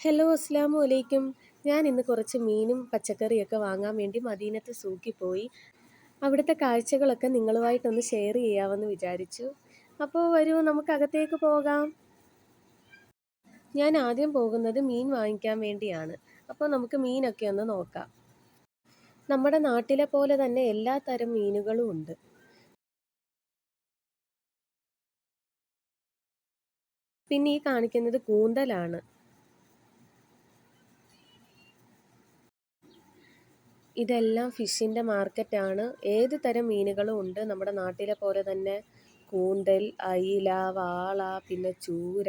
Hello, അസ്സലാമു അലൈക്കും. ഞാൻ ഇന്ന് കുറച്ച് മീനും പച്ചക്കറിയൊക്കെ വാങ്ങാൻ വേണ്ടി മദീനത്ത് സൂക്കിൽ പോയി. അവിടുത്തെ കാഴ്ചകളൊക്കെ നിങ്ങളുമായിട്ടൊന്ന് ഷെയർ ചെയ്യാമെന്ന് വിചാരിച്ചു. അപ്പോൾ വരൂ, നമുക്ക് അകത്തേക്ക് പോകാം. ഞാൻ ആദ്യം പോകുന്നത് മീൻ വാങ്ങിക്കാൻ വേണ്ടിയാണ്. അപ്പോൾ നമുക്ക് മീനൊക്കെ ഒന്ന് നോക്കാം. നമ്മുടെ നാട്ടിലെ പോലെ തന്നെ എല്ലാ തരം മീനുകളും ഉണ്ട്. പിന്നെ ഈ കാണിക്കുന്നത് കൂന്തലാണ്. ഇതെല്ലാം ഫിഷിൻ്റെ മാർക്കറ്റാണ്. ഏത് തരം മീനുകളും ഉണ്ട്. നമ്മുടെ നാട്ടിലെ പോലെ തന്നെ കൂന്തൽ, അയില, വാള, പിന്നെ ചൂര,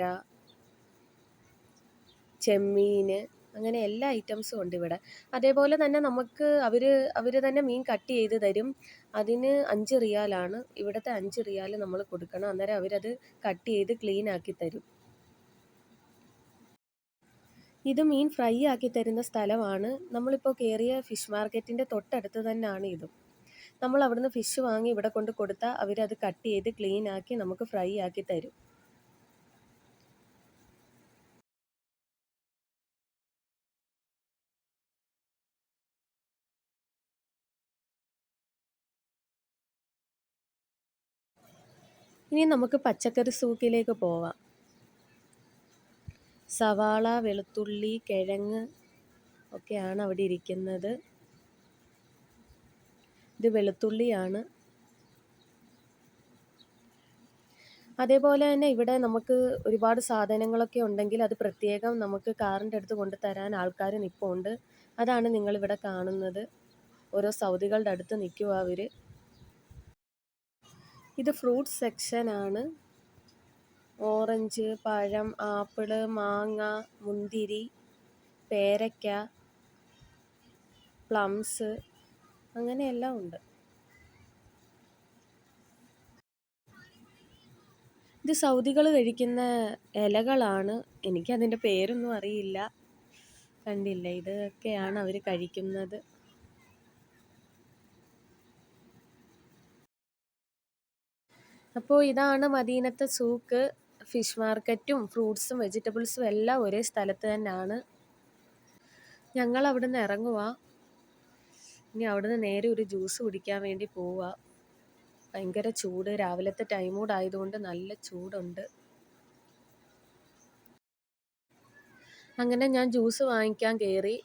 ചെമ്മീൻ, അങ്ങനെ എല്ലാ ഐറ്റംസും ഉണ്ട് ഇവിടെ. അതേപോലെ തന്നെ നമുക്ക് അവർ തന്നെ മീൻ കട്ട് ചെയ്ത് തരും. അതിന് 5 റിയാലാണ്. ഇവിടുത്തെ 5 റിയാൽ നമ്മൾ കൊടുക്കണം. അന്നേരം അവരത് കട്ട് ചെയ്ത് ക്ലീൻ ആക്കി തരും. ഇത് മീൻ ഫ്രൈ ആക്കി തരുന്ന സ്ഥലമാണ്. നമ്മളിപ്പോൾ കയറിയ ഫിഷ് മാർക്കറ്റിൻ്റെ തൊട്ടടുത്ത് തന്നെയാണ് ഇതും. നമ്മൾ അവിടുന്ന് ഫിഷ് വാങ്ങി ഇവിടെ കൊണ്ട് കൊടുത്താൽ അവരത് കട്ട് ചെയ്ത് ക്ലീൻ ആക്കി നമുക്ക് ഫ്രൈ ആക്കി തരും. ഇനി നമുക്ക് പച്ചക്കറി സൂക്കിലേക്ക് പോവാം. സവാള, വെളുത്തുള്ളി, കിഴങ്ങ് ഒക്കെയാണ് അവിടെ ഇരിക്കുന്നത്. ഇത് വെളുത്തുള്ളിയാണ്. അതേപോലെ തന്നെ ഇവിടെ നമുക്ക് ഒരുപാട് സാധനങ്ങളൊക്കെ ഉണ്ടെങ്കിൽ അത് പ്രത്യേകം നമുക്ക് കാറിൻ്റെ അടുത്ത് കൊണ്ടുതരാൻ ആൾക്കാർ നിൽപ്പുണ്ട്. അതാണ് നിങ്ങളിവിടെ കാണുന്നത്. ഓരോ സൗദികളുടെ അടുത്ത് നിൽക്കുക അവർ. ഇത് ഫ്രൂട്ട്സ് സെക്ഷനാണ്. ഓറഞ്ച്, പഴം, ആപ്പിള്, മാങ്ങ, മുന്തിരി, പേരയ്ക്ക, പ്ലംസ്, അങ്ങനെയെല്ലാം ഉണ്ട്. ഇത് സൗദികൾ കഴിക്കുന്ന ഇലകളാണ്. എനിക്കതിൻ്റെ പേരൊന്നും അറിയില്ല. കണ്ടില്ലേ, ഇതൊക്കെയാണ് അവർ കഴിക്കുന്നത്. അപ്പോൾ ഇതാണ് മദീനത്തെ സൂക്ക്. ഫിഷ് മാർക്കറ്റും ഫ്രൂട്ട്സും വെജിറ്റബിൾസും എല്ലാം ഒരേ സ്ഥലത്ത് തന്നെയാണ്. ഞങ്ങൾ അവിടുന്ന് ഇറങ്ങുക. ഇനി അവിടുന്ന് നേരെ ഒരു ജ്യൂസ് കുടിക്കാൻ വേണ്ടി പോവുക. ഭയങ്കര ചൂട്. രാവിലത്തെ ടൈം കൂടെ ആയതുകൊണ്ട് നല്ല ചൂടുണ്ട്. അങ്ങനെ ഞാൻ ജ്യൂസ് വാങ്ങിക്കാൻ കയറി.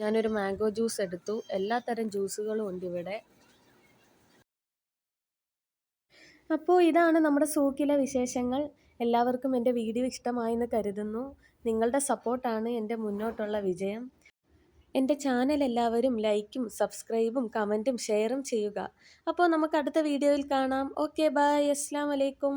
ഞാനൊരു മാംഗോ ജ്യൂസ് എടുത്തു. എല്ലാ തരം ജ്യൂസുകളും ഉണ്ട് ഇവിടെ. അപ്പോൾ ഇതാണ് നമ്മുടെ സൂക്കിലെ വിശേഷങ്ങൾ. എല്ലാവർക്കും എൻ്റെ വീഡിയോ ഇഷ്ടമായെന്ന് കരുതുന്നു. നിങ്ങളുടെ സപ്പോർട്ടാണ് എൻ്റെ മുന്നോട്ടുള്ള വിജയം. എൻ്റെ ചാനൽ എല്ലാവരും ലൈക്കും സബ്സ്ക്രൈബും കമൻറ്റും ഷെയറും ചെയ്യുക. അപ്പോൾ നമുക്ക് അടുത്ത വീഡിയോയിൽ കാണാം. Okay, bye. അസ്സലാമു അലൈക്കും.